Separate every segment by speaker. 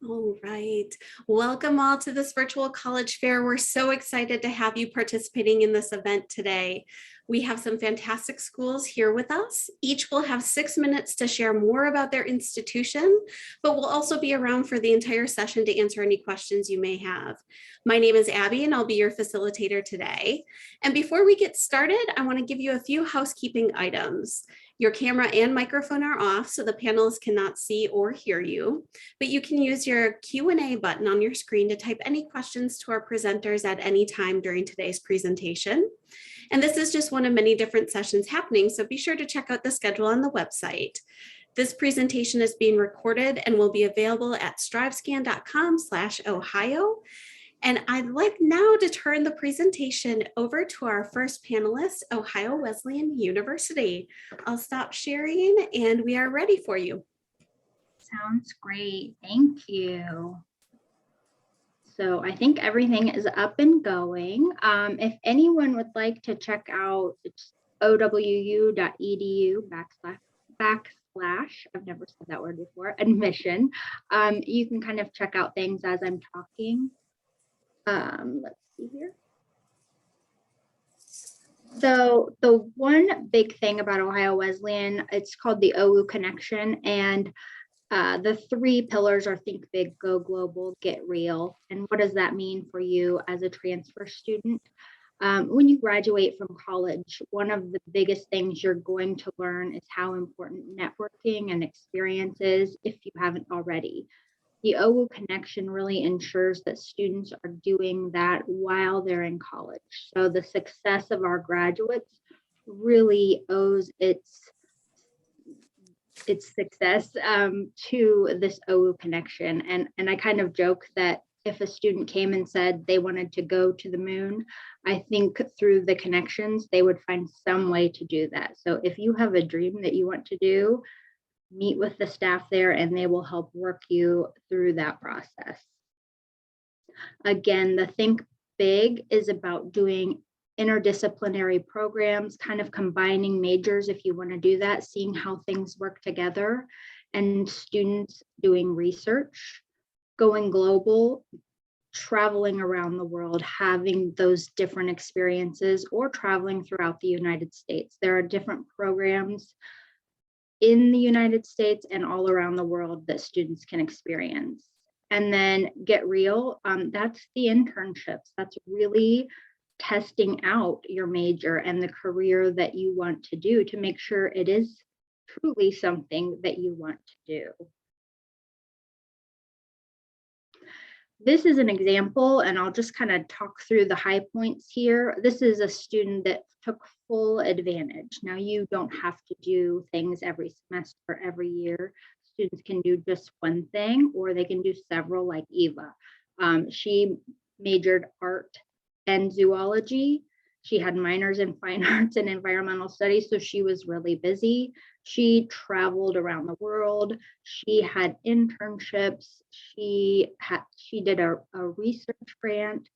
Speaker 1: All right. Welcome all to this virtual college fair. We're so excited to have you participating in this event today. We have some fantastic schools here with us. Each will have 6 minutes to share more about their institution, but we'll also be around for the entire session to answer any questions you may have. My name is Abby and I'll be your facilitator today. And before we get started, I want to give you a few housekeeping items. Your camera and microphone are off, so the panelists cannot see or hear you, but you can use your Q&A button on your screen to type any questions to our presenters at any time during today's presentation. And this is just one of many different sessions happening, so be sure to check out the schedule on the website. This presentation is being recorded and will be available at strivescan.com/Ohio. And I'd like now to turn the presentation over to our first panelist, Ohio Wesleyan University. I'll stop sharing and we are ready for you.
Speaker 2: Sounds great. Thank you. So I think everything is up and going. If anyone would like to check out owu.edu// I've never said that word before, admission, you can kind of check out things as I'm talking. Let's see here. So the one big thing about Ohio Wesleyan, it's called the OU Connection, and the 3 pillars are think big, go global, get real. And what does that mean for you as a transfer student? When you graduate from college, one of the biggest things you're going to learn is how important networking and experience is if you haven't already. The OU Connection really ensures that students are doing that while they're in college. So the success of our graduates really owes its success to this OU Connection. And I kind of joke that if a student came and said they wanted to go to the moon, I think through the connections, they would find some way to do that. So if you have a dream that you want to do, meet with the staff there and they will help work you through that process. Again, the Think Big is about doing interdisciplinary programs, kind of combining majors if you want to do that, seeing how things work together, and students doing research, going global, traveling around the world, having those different experiences, or traveling throughout the United States. There are different programs in the United States and all around the world that students can experience. And then get real, that's the internships. That's really testing out your major and the career that you want to do to make sure it is truly something that you want to do. This is an example, and I'll just kind of talk through the high points here. This is a student that took full advantage. Now, you don't have to do things every semester, every year. Students can do just one thing, or they can do several, like Eva. She majored art and zoology. She had minors in fine arts and environmental studies, so she was really busy. She traveled around the world. She had internships. She did a research grant,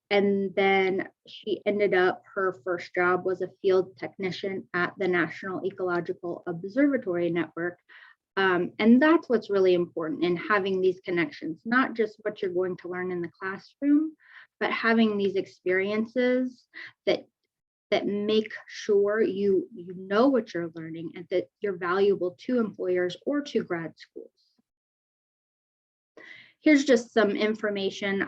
Speaker 2: and then she ended up, her first job was a field technician at the National Ecological Observatory Network. And that's what's really important in having these connections, not just what you're going to learn in the classroom, but having these experiences that make sure you know what you're learning and that you're valuable to employers or to grad schools. Here's just some information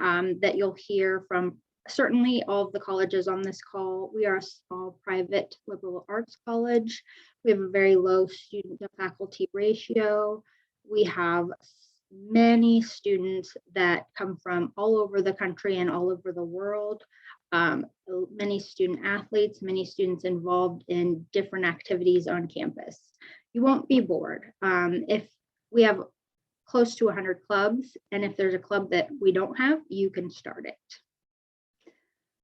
Speaker 2: that you'll hear from certainly all of the colleges on this call. We are a small private liberal arts college. We have a very low student to faculty ratio. We have many students that come from all over the country and all over the world. Many student athletes, many students involved in different activities on campus. You won't be bored. If we have close to 100 clubs, and if there's a club that we don't have, you can start it.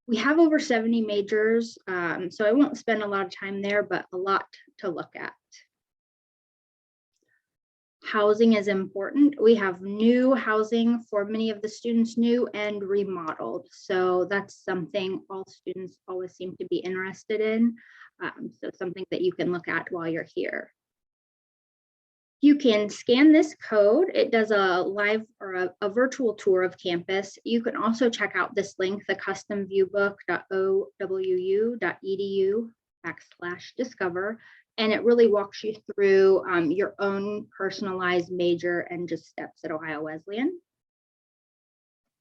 Speaker 2: We have over 70 majors, so I won't spend a lot of time there, but a lot to look at. Housing is important. We have new housing for many of the students, new and remodeled. So that's something all students always seem to be interested in. So something that you can look at while you're here. You can scan this code. It does a live or a virtual tour of campus. You can also check out this link, the customviewbook.owu.edu/discover, and it really walks you through your own personalized major and just steps at Ohio Wesleyan.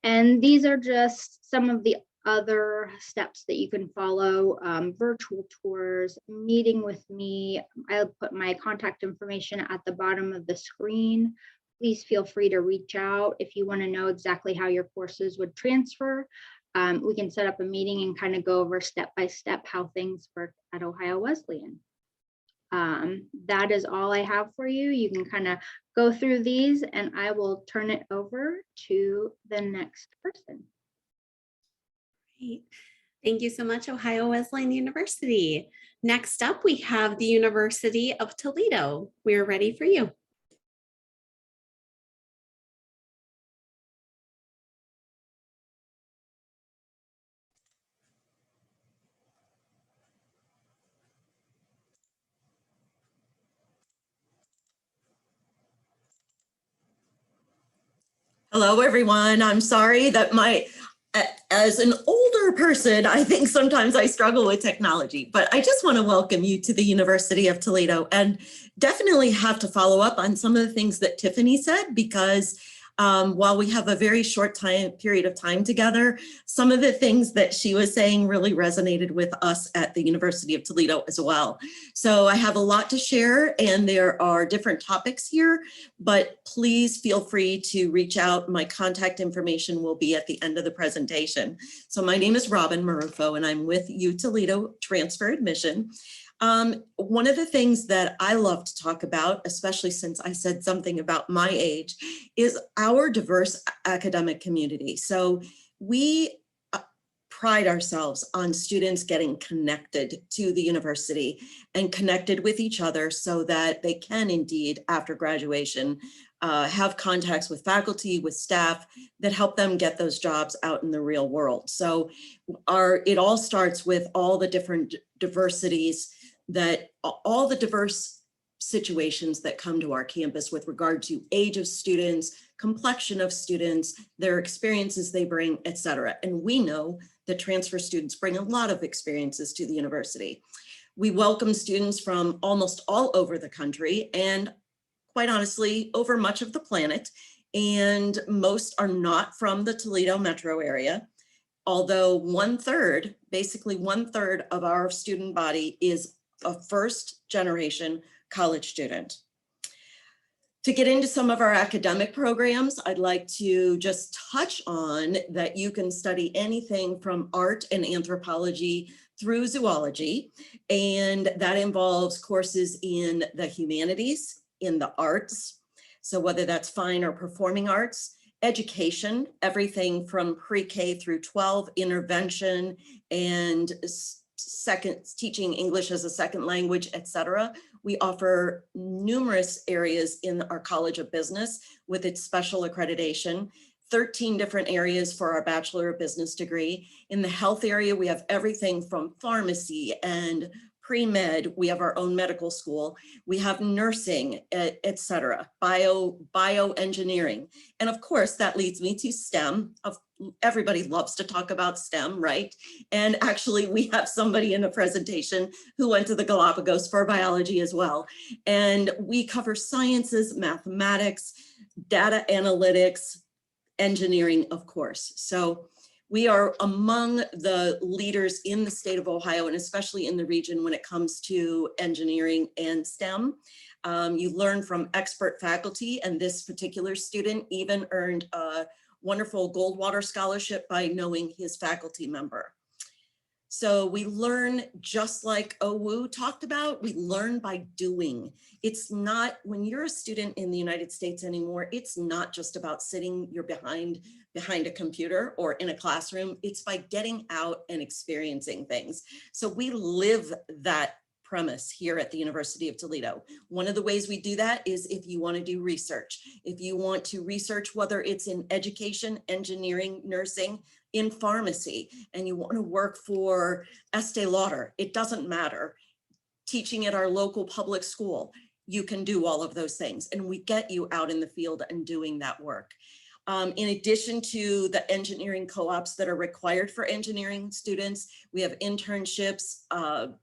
Speaker 2: And these are just some of the other steps that you can follow: virtual tours, meeting with me. I'll put my contact information at the bottom of the screen. Please feel free to reach out if you want to know exactly how your courses would transfer. We can set up a meeting and kind of go over step by step how things work at Ohio Wesleyan. That is all I have for you. You can kind of go through these and I will turn it over to the next person.
Speaker 1: Great. Thank you so much, Ohio Wesleyan University. Next up, we have the University of Toledo. We're ready for you.
Speaker 3: Hello, everyone. I'm sorry that as an older person, I think sometimes I struggle with technology, but I just want to welcome you to the University of Toledo and definitely have to follow up on some of the things that Tiffany said, because while we have a very short period of time together, some of the things that she was saying really resonated with us at the University of Toledo as well. So I have a lot to share and there are different topics here, but please feel free to reach out. My contact information will be at the end of the presentation. So my name is Robin Marufo and I'm with U Toledo Transfer Admission. One of the things that I love to talk about, especially since I said something about my age, is our diverse academic community. So we pride ourselves on students getting connected to the university and connected with each other so that they can indeed, after graduation, have contacts with faculty, with staff that help them get those jobs out in the real world. So it all starts with all the different diversities all the diverse situations that come to our campus with regard to age of students, complexion of students, their experiences they bring, et cetera. And we know that transfer students bring a lot of experiences to the university. We welcome students from almost all over the country and quite honestly, over much of the planet. And most are not from the Toledo metro area. Although basically one third of our student body is a first generation college student. To get into some of our academic programs, I'd like to just touch on that you can study anything from art and anthropology through zoology. And that involves courses in the humanities, in the arts. So whether that's fine or performing arts, education, everything from pre-K through 12, intervention, and teaching English as a second language, etc. We offer numerous areas in our College of Business with its special accreditation, 13 different areas for our Bachelor of Business degree. In the health area, we have everything from pharmacy and pre-med, we have our own medical school, we have nursing, etc., bioengineering. And of course, that leads me to STEM. Everybody loves to talk about STEM, right? And actually, we have somebody in the presentation who went to the Galapagos for biology as well. And we cover sciences, mathematics, data analytics, engineering, of course. So we are among the leaders in the state of Ohio and especially in the region when it comes to engineering and STEM. You learn from expert faculty, and this particular student even earned a wonderful Goldwater scholarship by knowing his faculty member. So we learn, just like OWU talked about, we learn by doing. It's not, when you're a student in the United States anymore, it's not just about sitting behind a computer or in a classroom. It's by getting out and experiencing things. So we live that premise here at the University of Toledo. One of the ways we do that is if you want to do research. If you want to research, whether it's in education, engineering, nursing, in pharmacy, and you want to work for Estee Lauder, it doesn't matter. Teaching at our local public school, you can do all of those things. And we get you out in the field and doing that work. In addition to the engineering co-ops that are required for engineering students, we have internships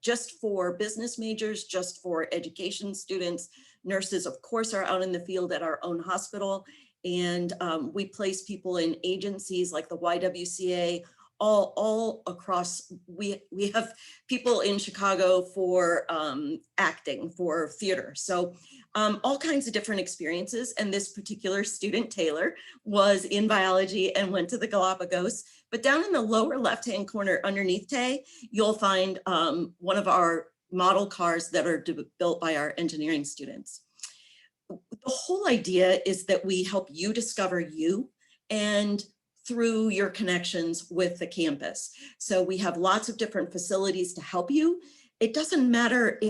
Speaker 3: just for business majors, just for education students. Nurses, of course, are out in the field at our own hospital. And we place people in agencies like the YWCA, all across. We have people in Chicago for acting, for theater. So all kinds of different experiences. And this particular student, Taylor, was in biology and went to the Galapagos. But down in the lower left-hand corner underneath Tay, you'll find one of our model cars that are built by our engineering students. The whole idea is that we help you discover you and through your connections with the campus. So we have lots of different facilities to help you. It doesn't matter.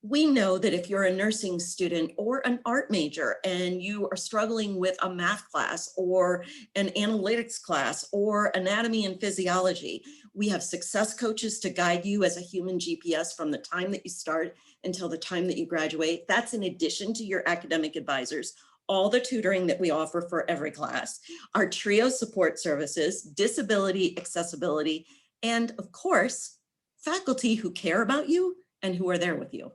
Speaker 3: We know that if you're a nursing student or an art major and you are struggling with a math class or an analytics class or anatomy and physiology, we have success coaches to guide you as a human GPS from the time that you start until the time that you graduate. That's in addition to your academic advisors, all the tutoring that we offer for every class, our TRIO support services, disability accessibility, and of course, faculty who care about you and who are there with you.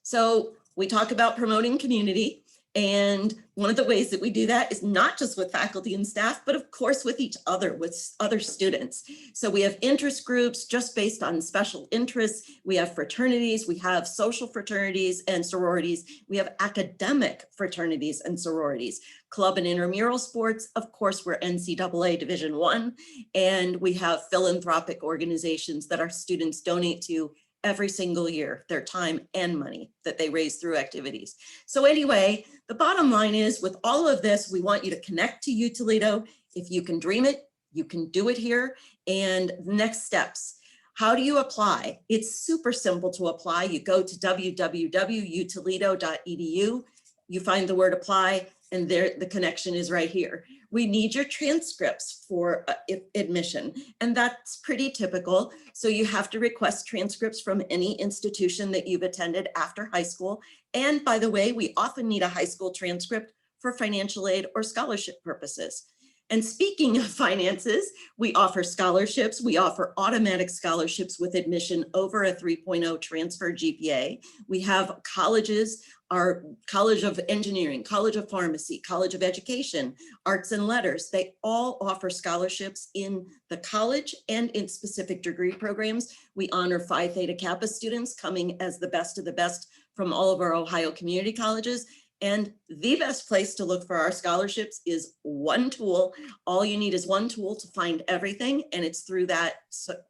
Speaker 3: So we talk about promoting community, and one of the ways that we do that is not just with faculty and staff, but of course with each other, with other students. So we have interest groups just based on special interests. We have fraternities, we have social fraternities and sororities. We have academic fraternities and sororities, club and intramural sports. Of course, we're NCAA Division I, and we have philanthropic organizations that our students donate to every single year, their time and money that they raise through activities. So anyway, the bottom line is with all of this, we want you to connect to U Toledo. If you can dream it, you can do it here. And next steps, how do you apply? It's super simple to apply. You go to www.utoledo.edu, you find the word apply, and there the connection is right here. We need your transcripts for admission, and that's pretty typical. So you have to request transcripts from any institution that you've attended after high school. And by the way, we often need a high school transcript for financial aid or scholarship purposes. And speaking of finances, we offer scholarships. We offer automatic scholarships with admission over a 3.0 transfer GPA. We have colleges, our College of Engineering, College of Pharmacy, College of Education, Arts and Letters. They all offer scholarships in the college and in specific degree programs. We honor Phi Theta Kappa students coming as the best of the best from all of our Ohio community colleges. And the best place to look for our scholarships is one tool. All you need is one tool to find everything, and it's through that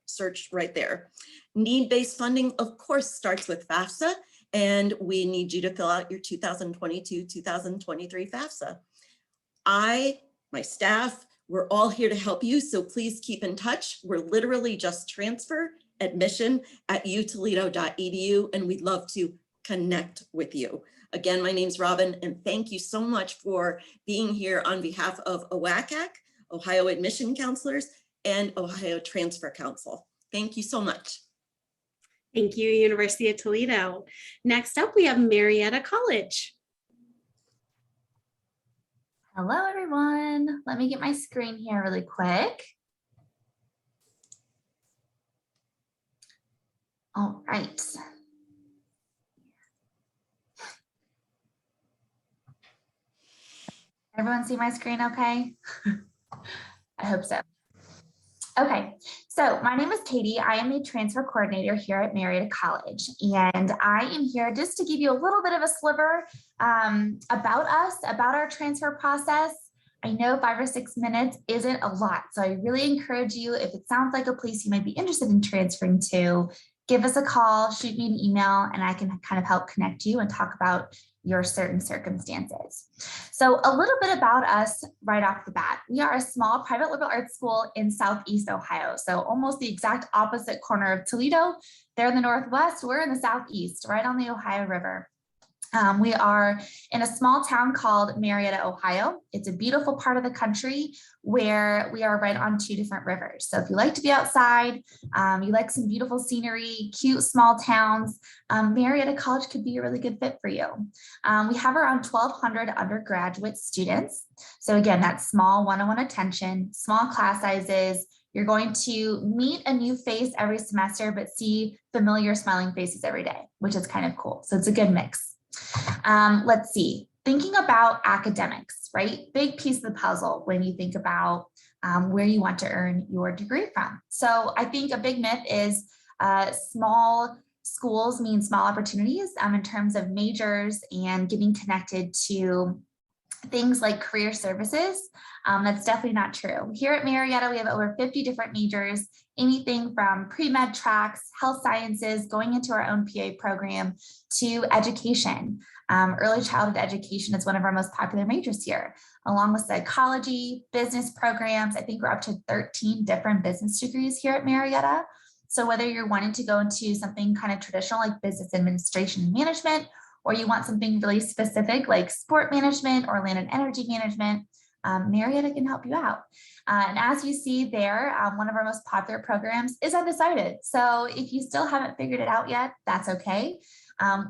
Speaker 3: search right there. Need-based funding, of course, starts with FAFSA, and we need you to fill out your 2022-2023 FAFSA. My staff, we're all here to help you, so please keep in touch. We're literally just transfer admission at utoledo.edu, and we'd love to connect with you. Again, my name's Robin, and thank you so much for being here on behalf of OACAC, Ohio Admission Counselors, and Ohio Transfer Council. Thank you so much.
Speaker 1: Thank you, University of Toledo. Next up, we have Marietta College.
Speaker 4: Hello, everyone. Let me get my screen here really quick. All right. Everyone see my screen okay? I hope so. Okay, so my name is Katie. I am a transfer coordinator here at Marietta College, and I am here just to give you a little bit of a sliver about us, about our transfer process. I know 5 or 6 minutes isn't a lot, so I really encourage you, if it sounds like a place you might be interested in transferring to, give us a call, shoot me an email, and I can kind of help connect you and talk about your certain circumstances. So a little bit about us right off the bat. We are a small private liberal arts school in Southeast Ohio. So almost the exact opposite corner of Toledo. They're in the Northwest, we're in the Southeast, right on the Ohio River. We are in a small town called Marietta, Ohio. It's a beautiful part of the country where we are right on 2 different rivers. So if you like to be outside, you like some beautiful scenery, cute small towns, Marietta College could be a really good fit for you. We have around 1,200 undergraduate students. So again, that's small one-on-one attention, small class sizes. You're going to meet a new face every semester, but see familiar smiling faces every day, which is kind of cool. So it's a good mix. Let's see, thinking about academics, right? Big piece of the puzzle when you think about where you want to earn your degree from. So I think a big myth is small schools mean small opportunities in terms of majors and getting connected to things like career services. That's definitely not true. Here at Marietta, we have over 50 different majors, anything from pre-med tracks, health sciences, going into our own PA program to education. Early childhood education is one of our most popular majors here, along with psychology, business programs. I think we're up to 13 different business degrees here at Marietta. So whether you're wanting to go into something kind of traditional like business administration and management, or you want something really specific like sport management or land and energy management, Marietta can help you out. And as you see there, one of our most popular programs is undecided. So if you still haven't figured it out yet, that's okay.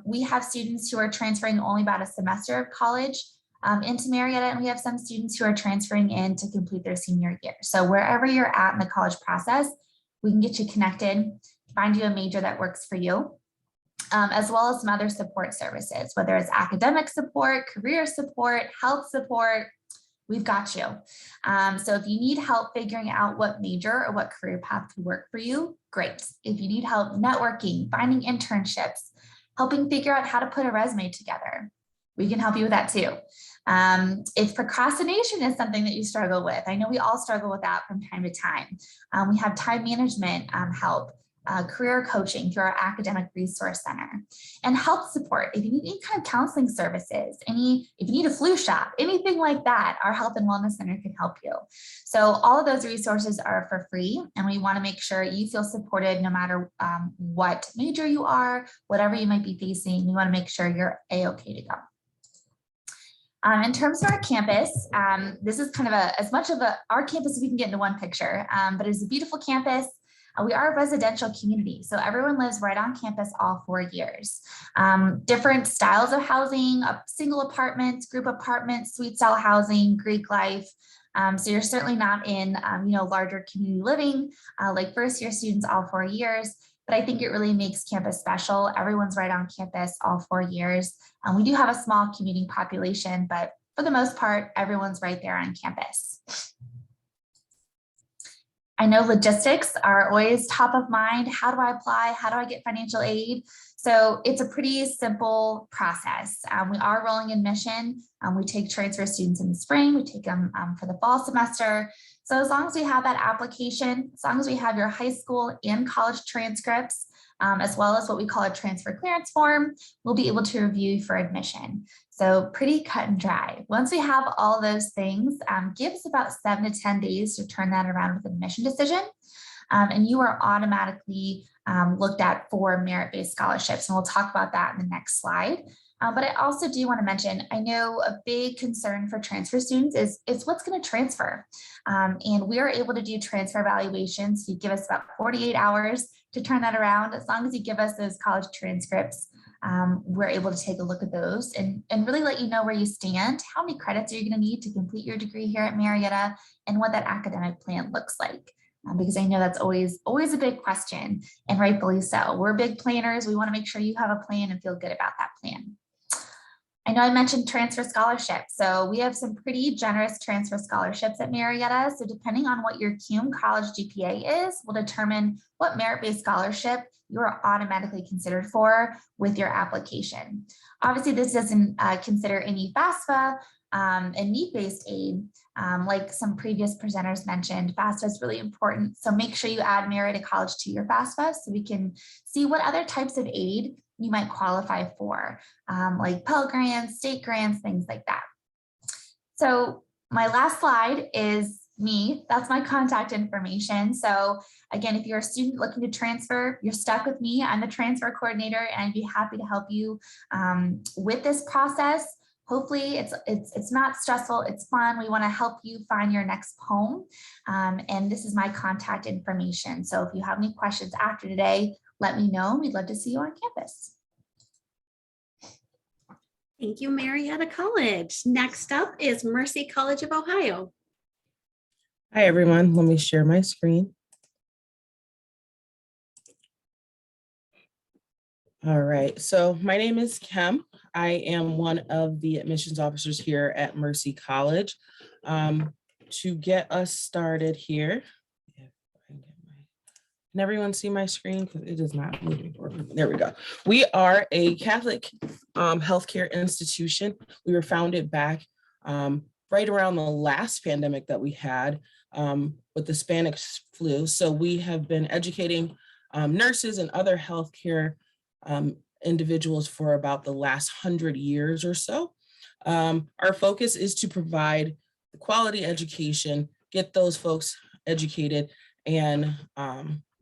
Speaker 4: We have students who are transferring only about a semester of college into Marietta, and we have some students who are transferring in to complete their senior year. So wherever you're at in the college process, we can get you connected, find you a major that works for you. As well as some other support services, whether it's academic support, career support, health support, we've got you. So if you need help figuring out what major or what career path could work for you, great. If you need help networking, finding internships, helping figure out how to put a resume together, we can help you with that too. If procrastination is something that you struggle with, I know we all struggle with that from time to time. We have time management help. Career coaching through our academic resource center, and health support. If you need any kind of counseling services, if you need a flu shot, anything like that, our health and wellness center can help you. So all of those resources are for free, and we want to make sure you feel supported no matter what major you are, whatever you might be facing. We want to make sure you're a-okay to go. In terms of our campus, this is kind of as much of our campus as we can get into one picture, but it's a beautiful campus. We are a residential community, so everyone lives right on campus all 4 years. Different styles of housing, single apartments, group apartments, suite style housing, Greek life. So you're certainly not in larger community living like first year students all 4 years, but I think it really makes campus special. Everyone's right on campus all 4 years. We do have a small commuting population, but for the most part, everyone's right there on campus. I know logistics are always top of mind. How do I apply? How do I get financial aid? So it's a pretty simple process. We are rolling admission. We take transfer students in the spring. We take them for the fall semester. So as long as we have that application, as long as we have your high school and college transcripts, as well as what we call a transfer clearance form, we'll be able to review you for admission. So pretty cut and dry. Once we have all those things, give us about 7 to 10 days to turn that around with an admission decision. And you are automatically looked at for merit-based scholarships. And we'll talk about that in the next slide. But I also do want to mention, I know a big concern for transfer students is what's going to transfer. And we are able to do transfer evaluations. You give us about 48 hours to turn that around. As long as you give us those college transcripts, we're able to take a look at those and really let you know where you stand, how many credits are you going to need to complete your degree here at Marietta, and what that academic plan looks like. Because I know that's always a big question, and rightfully so. We're big planners. We want to make sure you have a plan and feel good about that plan. I know I mentioned transfer scholarships. So we have some pretty generous transfer scholarships at Marietta. So depending on what your CUME college GPA is, will determine what merit-based scholarship you are automatically considered for with your application. Obviously, this doesn't consider any FAFSA and need-based aid. Like some previous presenters mentioned, FAFSA is really important. So make sure you add Marietta College to your FAFSA so we can see what other types of aid you might qualify for, like Pell Grants, state grants, things like that. So my last slide is me. That's my contact information. So again, if you're a student looking to transfer, you're stuck with me. I'm the transfer coordinator, and I'd be happy to help you with this process. Hopefully it's not stressful, it's fun. We want to help you find your next home. And this is my contact information. So if you have any questions after today, let me know. We'd love to see you on campus.
Speaker 1: Thank you, Marietta College. Next up is Mercy College of Ohio.
Speaker 5: Hi, everyone. Let me share my screen. All right, so my name is Kim. I am one of the admissions officers here at Mercy College. To get us started here, can everyone see my screen? Because it is not moving. There we go. We are a Catholic healthcare institution. We were founded back right around the last pandemic that we had with the Spanish flu. So we have been educating nurses and other healthcare individuals for about the last 100 years or so. Our focus is to provide quality education, get those folks educated, and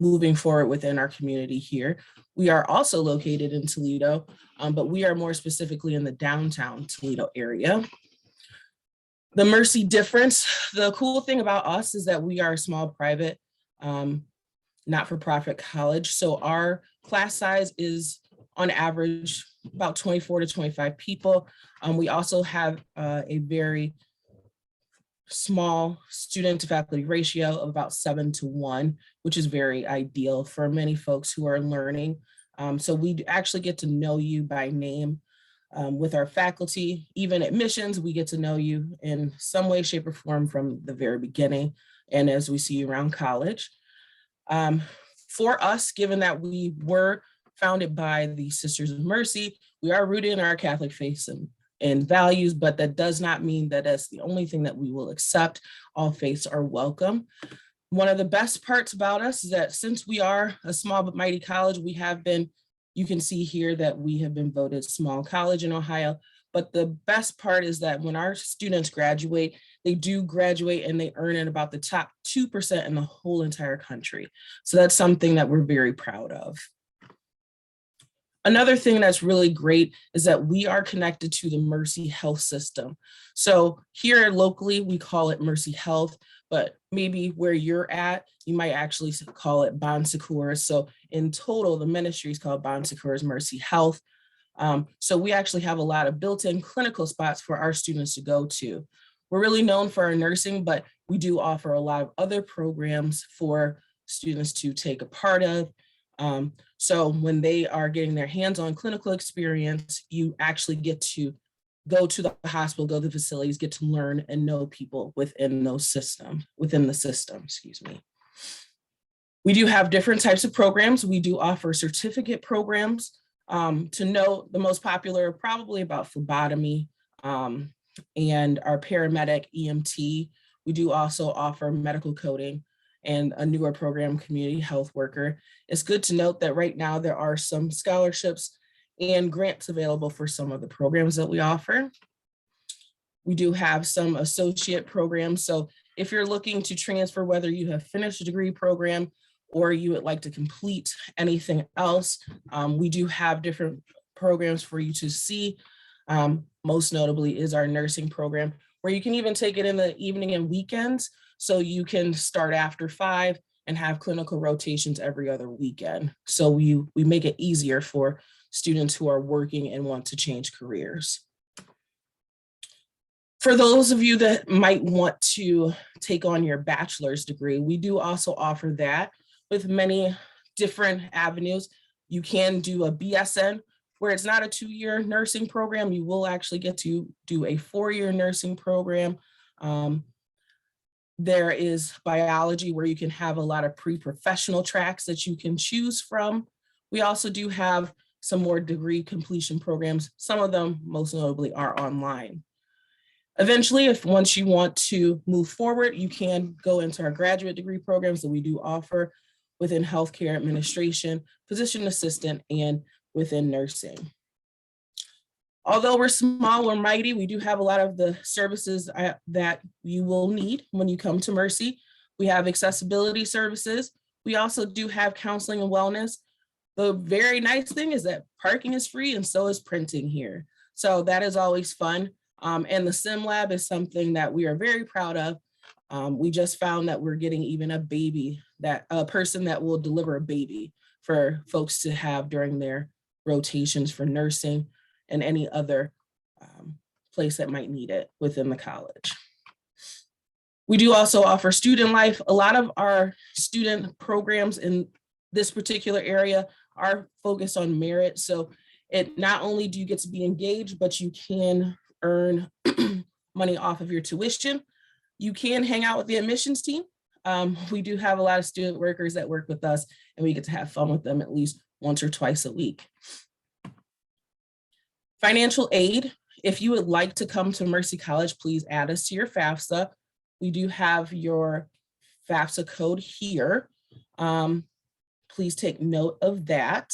Speaker 5: moving forward within our community here. We are also located in Toledo, but we are more specifically in the downtown Toledo area. The Mercy difference, the cool thing about us is that we are a small private, not-for-profit college. So our class size is on average about 24 to 25 people. We also have a very small student to faculty ratio of about 7:1, which is very ideal for many folks who are learning. So we actually get to know you by name with our faculty. Even admissions, we get to know you in some way, shape, or form from the very beginning, and as we see you around college. For us, given that we were founded by the Sisters of Mercy, we are rooted in our Catholic faith and values, but that does not mean that that's the only thing that we will accept. All faiths are welcome. One of the best parts about us is that since we are a small but mighty college, we have been, you can see here that we have been voted small college in Ohio. But the best part is that when our students graduate, they do graduate and they earn in about the top 2% in the whole entire country. So that's something that we're very proud of. Another thing that's really great is that we are connected to the Mercy Health System. So here locally, we call it Mercy Health, but maybe where you're at, you might actually call it Bon Secours. So in total, the ministry is called Bon Secours Mercy Health. So we actually have a lot of built-in clinical spots for our students to go to. We're really known for our nursing, but we do offer a lot of other programs for students to take a part of. So when they are getting their hands-on clinical experience, you actually get to go to the hospital, go to the facilities, get to learn and know people within the system, excuse me. We do have different types of programs. We do offer certificate programs. To note, the most popular probably about phlebotomy and our paramedic EMT. We do also offer medical coding and a newer program, community health worker. It's good to note that right now there are some scholarships and grants available for some of the programs that we offer. We do have some associate programs. So if you're looking to transfer, whether you have finished a degree program or you would like to complete anything else, we do have different programs for you to see. Most notably is our nursing program, where you can even take it in the evening and weekends. So you can start after 5 and have clinical rotations every other weekend. So we make it easier for students who are working and want to change careers. For those of you that might want to take on your bachelor's degree, we do also offer that with many different avenues. You can do a BSN, where it's not a 2-year nursing program. You will actually get to do a 4-year nursing program. There is biology, where you can have a lot of pre-professional tracks that you can choose from. We also do have some more degree completion programs. Some of them, most notably, are online. Eventually, once you want to move forward, you can go into our graduate degree programs that we do offer within healthcare administration, physician assistant, and within nursing. Although we're small, we're mighty, we do have a lot of the services that you will need when you come to Mercy. We have accessibility services. We also do have counseling and wellness. The very nice thing is that parking is free and so is printing here. So that is always fun. And the Sim Lab is something that we are very proud of. We just found that we're getting even a person that will deliver a baby for folks to have during their rotations for nursing and any other place that might need it within the college. We do also offer student life. A lot of our student programs in this particular area are focused on merit. So it not only do you get to be engaged, but you can earn money off of your tuition. You can hang out with the admissions team. We do have a lot of student workers that work with us, and we get to have fun with them at least once or twice a week. Financial aid. If you would like to come to Mercy College, please add us to your FAFSA. We do have your FAFSA code here. Please take note of that.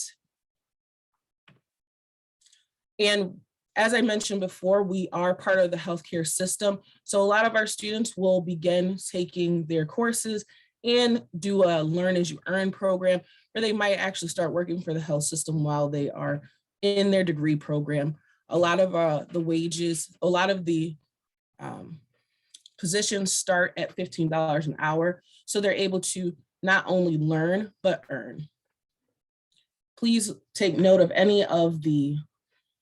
Speaker 5: And as I mentioned before, we are part of the healthcare system. So a lot of our students will begin taking their courses and do a learn as you earn program, where they might actually start working for the health system while they are in their degree program. A lot of the wages, a lot of the positions start at $15 an hour. So they're able to not only learn, but earn. Please take note of any of the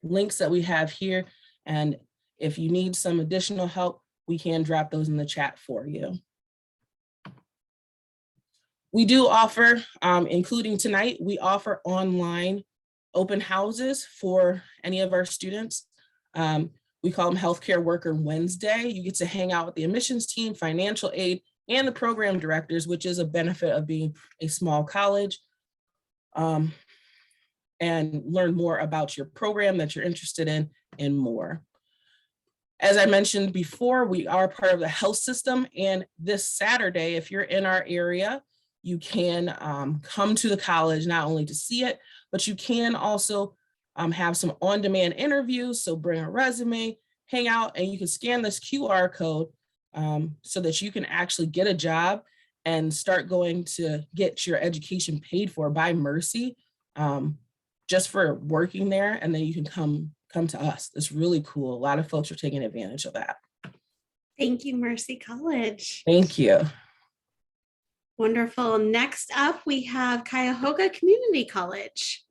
Speaker 5: links that we have here. And if you need some additional help, we can drop those in the chat for you. We do offer, including tonight, we offer online open houses for any of our students. We call them Healthcare Worker Wednesday. You get to hang out with the admissions team, financial aid, and the program directors, which is a benefit of being a small college, and learn more about your program that you're interested in and more. As I mentioned before, we are part of the health system, and this Saturday, if you're in our area, you can come to the college not only to see it, but you can also have some on-demand interviews. So bring a resume, hang out, and you can scan this QR code so that you can actually get a job and start going to get your education paid for by Mercy, just for working there. And then you can come to us. It's really cool. A lot of folks are taking advantage of that.
Speaker 1: Thank you, Mercy College.
Speaker 5: Thank you.
Speaker 1: Wonderful. Next up, we have Cuyahoga Community College.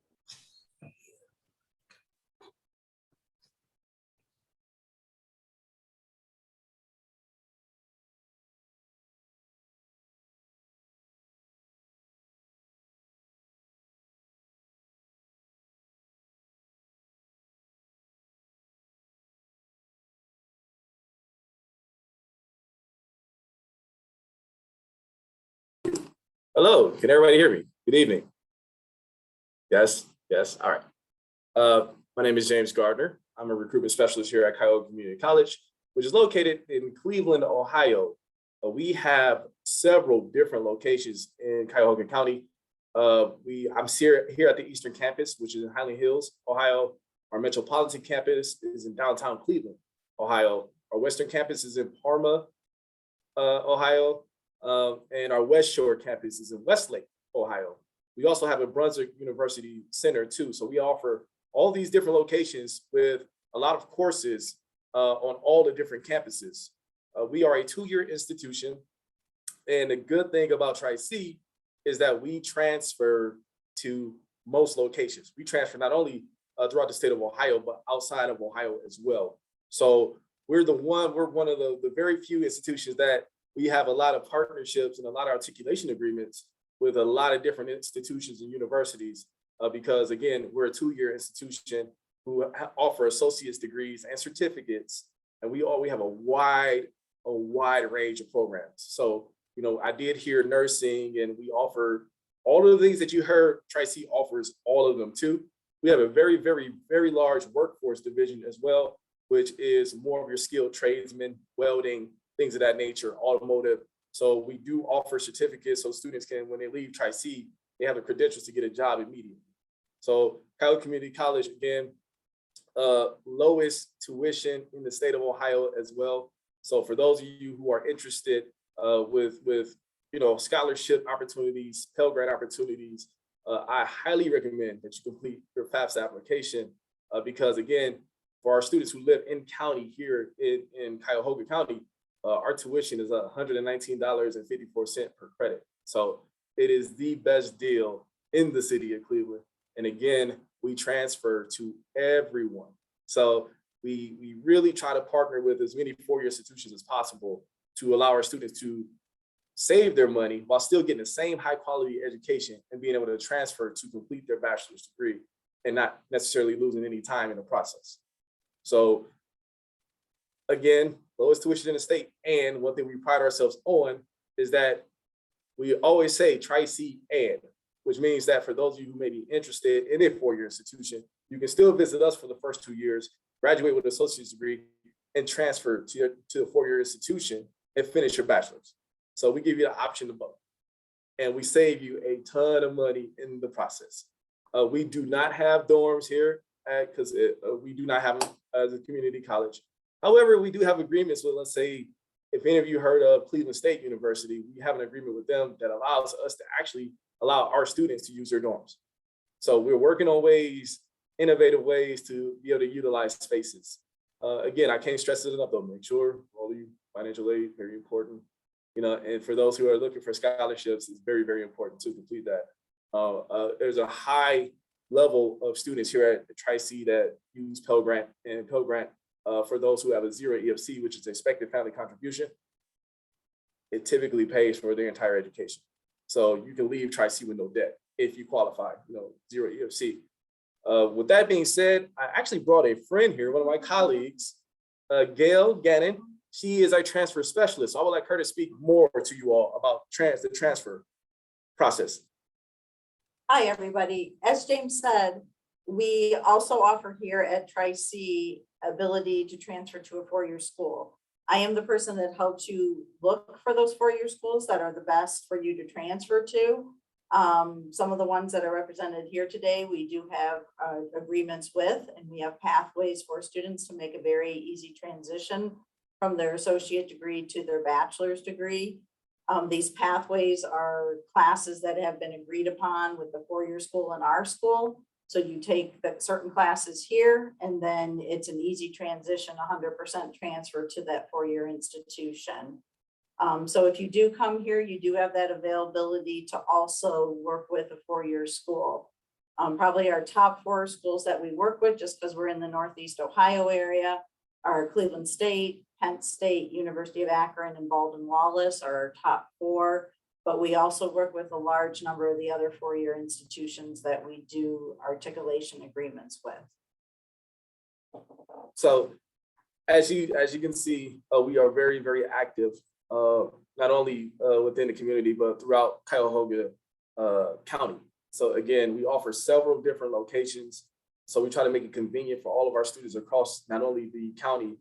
Speaker 6: Hello, can everybody hear me? Good evening. Yes, all right. My name is James Gardner. I'm a recruitment specialist here at Cuyahoga Community College, which is located in Cleveland, Ohio. We have several different locations in Cuyahoga County. I'm here at the Eastern Campus, which is in Highland Hills, Ohio. Our Metropolitan Campus is in downtown Cleveland, Ohio. Our Western Campus is in Parma, Ohio. And our West Shore campus is in Wesleyan, Ohio. We also have a Brunswick University Center too. So we offer all these different locations with a lot of courses on all the different campuses. We are a 2-year institution. And the good thing about Tri-C is that we transfer to most locations. We transfer not only throughout the state of Ohio, but outside of Ohio as well. So we're one of the very few institutions that we have a lot of partnerships and a lot of articulation agreements with a lot of different institutions and universities, because again, we're a 2-year institution who offer associate's degrees and certificates, and we have a wide range of programs. So, I did hear nursing, and we offer all of the things that you heard. Tri-C offers all of them too. We have a very, very, very large workforce division as well, which is more of your skilled tradesmen, welding, things of that nature, automotive. So we do offer certificates so students can, when they leave Tri-C, they have the credentials to get a job immediately. So Cuyahoga Community College, again, lowest tuition in the state of Ohio as well. So for those of you who are interested with scholarship opportunities, Pell Grant opportunities, I highly recommend that you complete your FAFSA application because again, for our students who live in county here in Cuyahoga County, our tuition is $119.54 per credit. So it is the best deal in the city of Cleveland. And again, we transfer to everyone. So we really try to partner with as many four-year institutions as possible to allow our students to save their money while still getting the same high quality education and being able to transfer to complete their bachelor's degree and not necessarily losing any time in the process. So again, lowest tuition in the state. And one thing we pride ourselves on is that we always say Tri-C and, which means that for those of you who may be interested in a four-year institution, you can still visit us for the first 2 years, graduate with an associate's degree, and transfer to a four-year institution and finish your bachelor's. So we give you the option of both. And we save you a ton of money in the process. We do not have dorms here because we do not have them as a community college. However, we do have agreements with, let's say, if any of you heard of Cleveland State University, we have an agreement with them that allows us to actually allow our students to use their dorms. So we're working on ways, innovative ways to be able to utilize spaces. Again, I can't stress it enough though, make sure all of you financial aid, very important. And for those who are looking for scholarships, it's very, very important to complete that. There's a high level of students here at the Tri-C that use Pell Grant, and Pell Grant for those who have a zero EFC, which is expected family contribution, it typically pays for their entire education. So you can leave Tri-C with no debt if you qualify, zero EFC. With that being said, I actually brought a friend here, one of my colleagues, Gail Gannon. She is a transfer specialist. So I would like her to speak more to you all about the transfer process.
Speaker 7: Hi, everybody. As James said, we also offer here at Tri-C ability to transfer to a four-year school. I am the person that helps you look for those four-year schools that are the best for you to transfer to. Some of the ones that are represented here today, we do have agreements with, and we have pathways for students to make a very easy transition from their associate degree to their bachelor's degree. These pathways are classes that have been agreed upon with the four-year school and our school. So you take the certain classes here, and then it's an easy transition, 100% transfer to that four-year institution. So if you do come here, you do have that availability to also work with a four-year school. Probably our top four schools that we work with, just because we're in the Northeast Ohio area, are Cleveland State, Penn State, University of Akron, and Baldwin Wallace are our top four. But we also work with a large number of the other four-year institutions that we do articulation agreements with.
Speaker 6: So as you can see, we are very, very active, not only within the community, but throughout Cuyahoga County. So again, we offer several different locations. So we try to make it convenient for all of our students across not only the county,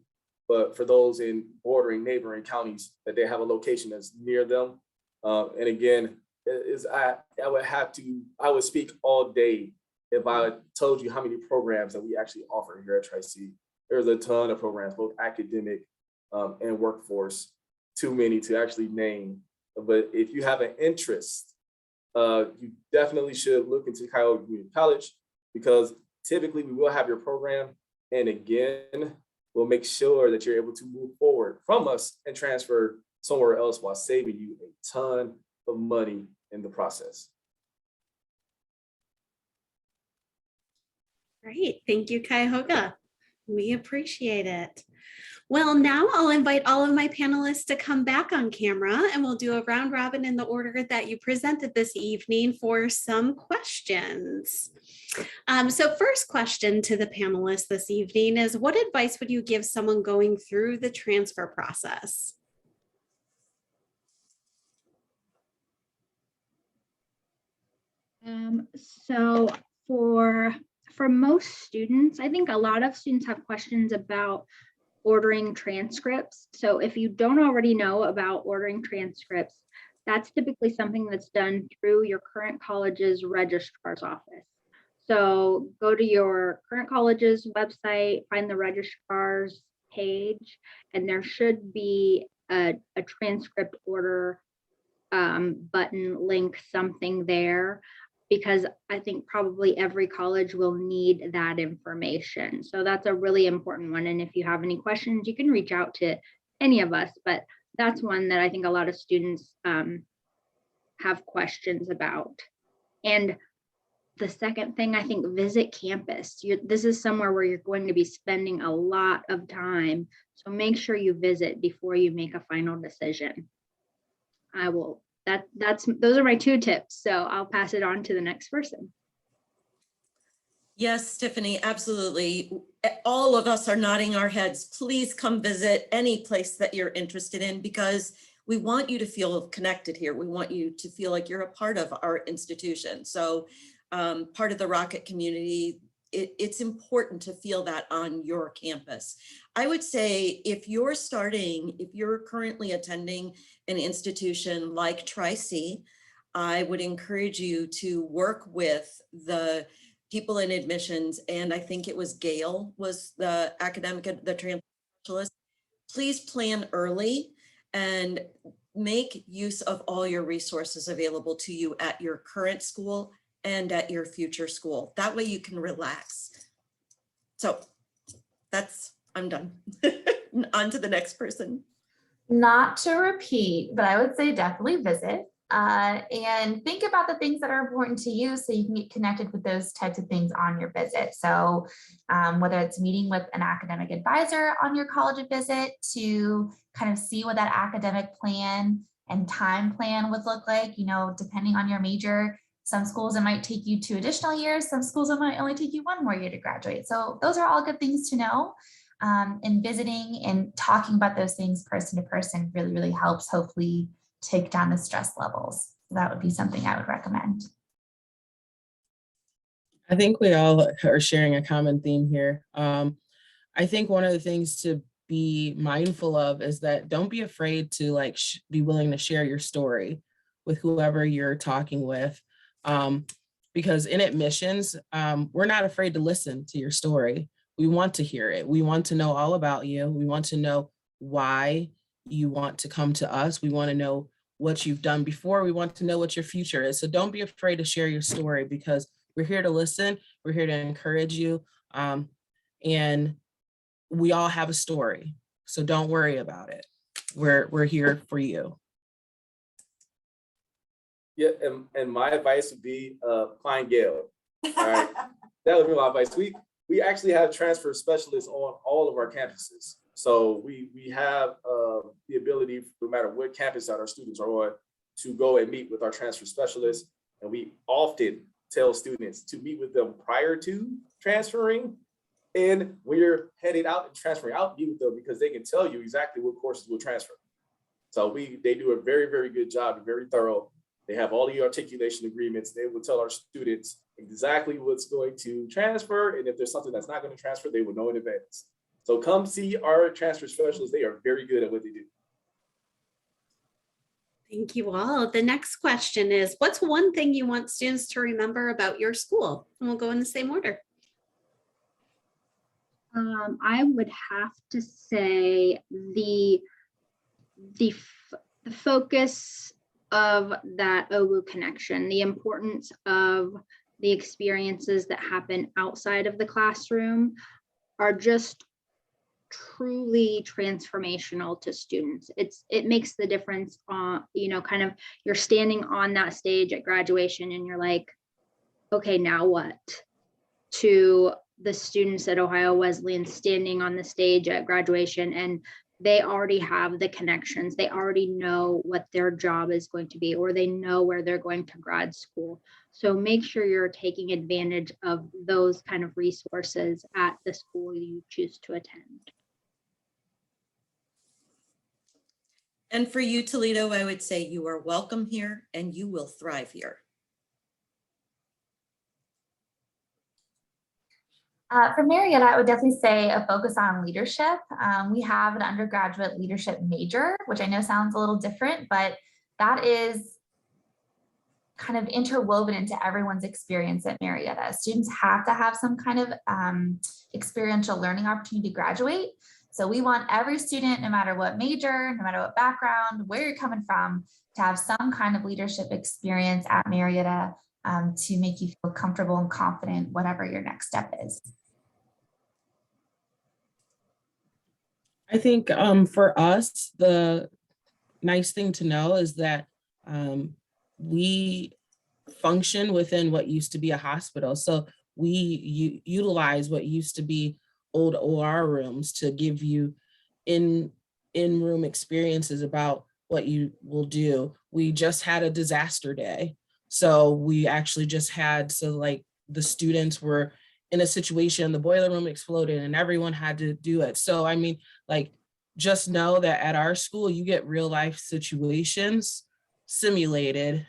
Speaker 6: but for those in bordering neighboring counties, that they have a location that's near them. And again, I would speak all day if I told you how many programs that we actually offer here at Tri-C. There's a ton of programs, both academic and workforce, too many to actually name. But if you have an interest, you definitely should look into Cuyahoga Community College, because typically we will have your program. And again, we'll make sure that you're able to move forward from us and transfer somewhere else while saving you a ton of money in the process.
Speaker 1: Great. Thank you, Cuyahoga. We appreciate it. Well, now I'll invite all of my panelists to come back on camera, and we'll do a round robin in the order that you presented this evening for some questions. So first question to the panelists this evening is, what advice would you give someone going through the transfer process?
Speaker 2: So for most students, I think a lot of students have questions about ordering transcripts. So if you don't already know about ordering transcripts, that's typically something that's done through your current college's registrar's office. So go to your current college's website, find the registrar's page, and there should be a transcript order button, link, something there, because I think probably every college will need that information. So that's a really important one. And if you have any questions, you can reach out to any of us, but that's one that I think a lot of students have questions about. And the second thing, I think, visit campus. This is somewhere where you're going to be spending a lot of time. So make sure you visit before you make a final decision. Those are my 2 tips. So I'll pass it on to the next person.
Speaker 3: Yes, Tiffany, absolutely. All of us are nodding our heads. Please come visit any place that you're interested in, because we want you to feel connected here. We want you to feel like you're a part of our institution. So part of the Rocket community, it's important to feel that on your campus. I would say if you're currently attending an institution like Tri-C, I would encourage you to work with the people in admissions, and I think it was Gail was the transfer specialist. Please plan early and make use of all your resources available to you at your current school and at your future school. That way you can relax. So I'm done. On to the next person.
Speaker 4: Not to repeat, but I would say definitely visit and think about the things that are important to you so you can get connected with those types of things on your visit. So whether it's meeting with an academic advisor on your college visit to kind of see what that academic plan and time plan would look like, depending on your major. Some schools, it might take you 2 additional years. Some schools, it might only take you 1 more year to graduate. So those are all good things to know. And visiting and talking about those things person to person really, really helps hopefully take down the stress levels. So that would be something I would recommend.
Speaker 5: I think we all are sharing a common theme here. I think one of the things to be mindful of is that don't be afraid to be willing to share your story with whoever you're talking with. Because in admissions, we're not afraid to listen to your story. We want to hear it. We want to know all about you. We want to know why you want to come to us. We want to know what you've done before. We want to know what your future is. So don't be afraid to share your story, because we're here to listen. We're here to encourage you. And we all have a story. So don't worry about it. We're here for you.
Speaker 6: Yeah, and my advice would be find Gail. All right, that would be my advice. We actually have transfer specialists on all of our campuses. So we have the ability, no matter what campus that our students are on, to go and meet with our transfer specialists. And we often tell students to meet with them prior to transferring. And when you're heading out and transferring out, meet with them, because they can tell you exactly what courses will transfer. So they do a very, very good job, very thorough. They have all the articulation agreements. They will tell our students exactly what's going to transfer. And if there's something that's not going to transfer, they will know in advance. So come see our transfer specialists. They are very good at what they do.
Speaker 1: Thank you all. The next question is, what's one thing you want students to remember about your school? And we'll go in the same order.
Speaker 2: I would have to say the focus of that OWU connection, the importance of the experiences that happen outside of the classroom are just truly transformational to students. It makes the difference on, kind of you're standing on that stage at graduation and you're like, okay, now what? To the students at Ohio Wesleyan standing on the stage at graduation, and they already have the connections. They already know what their job is going to be, or they know where they're going to grad school. So make sure you're taking advantage of those kind of resources at the school you choose to attend.
Speaker 3: And for you, Toledo, I would say you are welcome here and you will thrive here.
Speaker 4: For Marietta, I would definitely say a focus on leadership. We have an undergraduate leadership major, which I know sounds a little different, but that is kind of interwoven into everyone's experience at Marietta. Students have to have some kind of experiential learning opportunity to graduate. So we want every student, no matter what major, no matter what background, where you're coming from, to have some kind of leadership experience at Marietta to make you feel comfortable and confident, whatever your next step is.
Speaker 5: I think for us, the nice thing to know is that we function within what used to be a hospital. So we utilize what used to be old OR rooms to give you in-room experiences about what you will do. We just had a disaster day. So we actually just had, so like the students were in a situation, the boiler room exploded and everyone had to do it. So, I mean, like, just know that at our school, you get real life situations simulated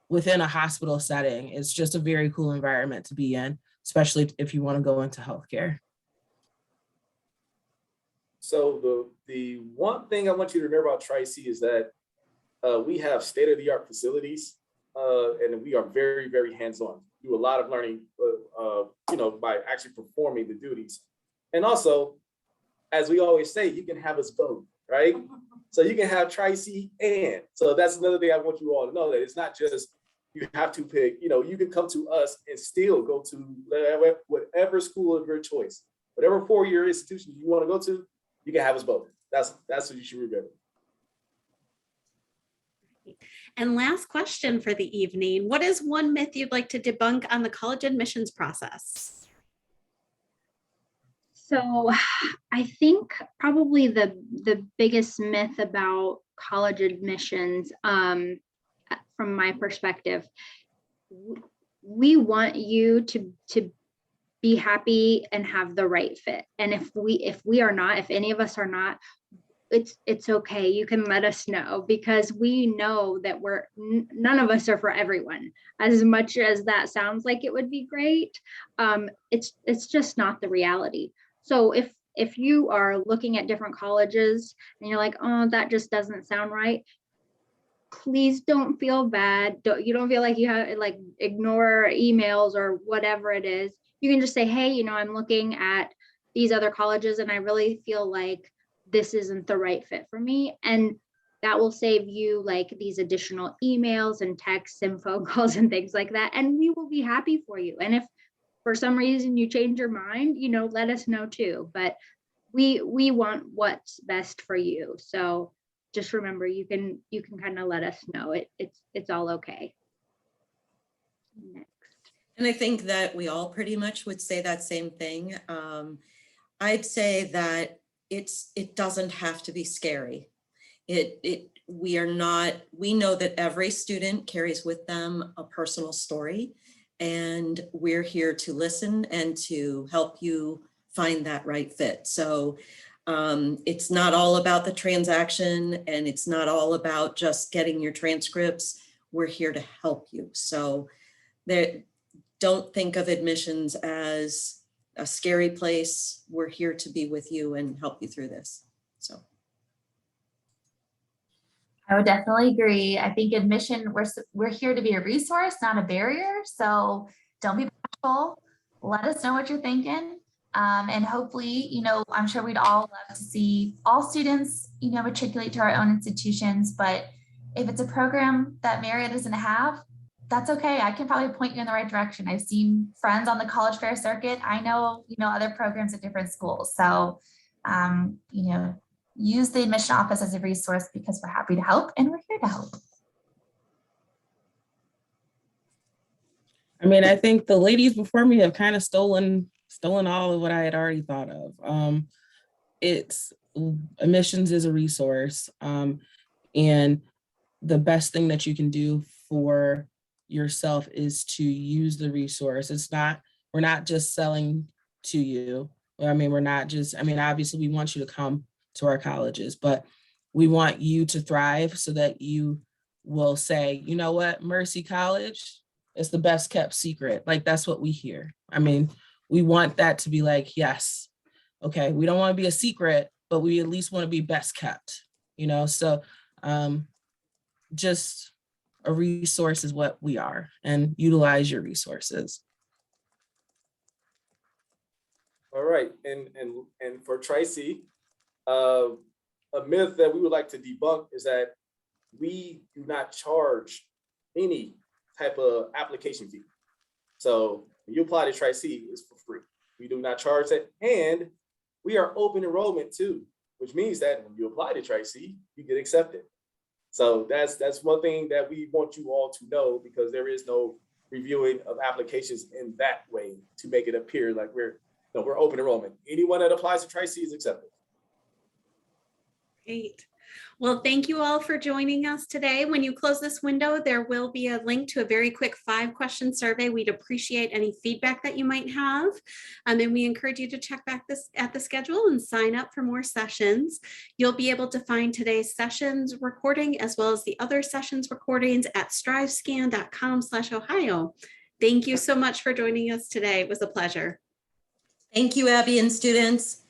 Speaker 5: within a hospital setting. It's just a very cool environment to be in, especially if you want to go into healthcare.
Speaker 6: So the one thing I want you to remember about Tri-C is that we have state-of-the-art facilities and we are very, very hands-on. Do a lot of learning, by actually performing the duties. And also, as we always say, you can have us both, right? So you can have Tri-C and. So that's another thing I want you all to know, that it's not just you have to pick, you can come to us and still go to whatever school of your choice. Whatever four-year institution you want to go to, you can have us both. That's what you should remember.
Speaker 1: And last question for the evening, what is one myth you'd like to debunk on the college admissions process?
Speaker 2: So I think probably the biggest myth about college admissions, from my perspective, we want you to be happy and have the right fit. And if we are not, if any of us are not, it's okay. You can let us know, because we know that none of us are for everyone. As much as that sounds like it would be great, it's just not the reality. So if you are looking at different colleges and you're like, oh, that just doesn't sound right, please don't feel bad. You don't feel like you have like ignore emails or whatever it is. You can just say, hey, I'm looking at these other colleges and I really feel like this isn't the right fit for me. And that will save you like these additional emails and texts and phone calls and things like that. And we will be happy for you. And if for some reason you change your mind, let us know too. But we want what's best for you. So just remember, you can kind of let us know. It's all okay. Next.
Speaker 3: And I think that we all pretty much would say that same thing. I'd say that it doesn't have to be scary. We know that every student carries with them a personal story, and we're here to listen and to help you find that right fit. So it's not all about the transaction, and it's not all about just getting your transcripts. We're here to help you. So don't think of admissions as a scary place. We're here to be with you and help you through this. So
Speaker 4: I would definitely agree. I think admission, we're here to be a resource, not a barrier. So don't be bashful. Let us know what you're thinking. And hopefully, I'm sure we'd all love to see all students, matriculate to our own institutions. But if it's a program that Marietta doesn't have, that's okay. I can probably point you in the right direction. I've seen friends on the college fair circuit. I know, other programs at different schools. So, use the admission office as a resource, because we're happy to help and we're here to help.
Speaker 5: I mean, I think the ladies before me have kind of stolen all of what I had already thought of. Admissions is a resource. And the best thing that you can do for yourself is to use the resource. We're not just selling to you. Obviously we want you to come to our colleges, but we want you to thrive so that you will say, you know what, Mercy College is the best kept secret. Like, that's what we hear. We want that to be like, yes, okay, we don't want to be a secret, but we at least want to be best kept, So just a resource is what we are, and utilize your resources.
Speaker 6: All right, and for Tri-C, a myth that we would like to debunk is that we do not charge any type of application fee. So when you apply to Tri-C, it's for free. We do not charge that, and we are open enrollment too, which means that when you apply to Tri-C, you get accepted. So that's one thing that we want you all to know, because there is no reviewing of applications in that way to make it appear like we're open enrollment. Anyone that applies to Tri-C is accepted.
Speaker 1: Great. Well, thank you all for joining us today. When you close this window, there will be a link to a very quick 5-question survey. We'd appreciate any feedback that you might have. And then we encourage you to check back at the schedule and sign up for more sessions. You'll be able to find today's sessions recording as well as the other sessions recordings at strivescan.com/Ohio. Thank you so much for joining us today. It was a pleasure.
Speaker 3: Thank you, Abby and students.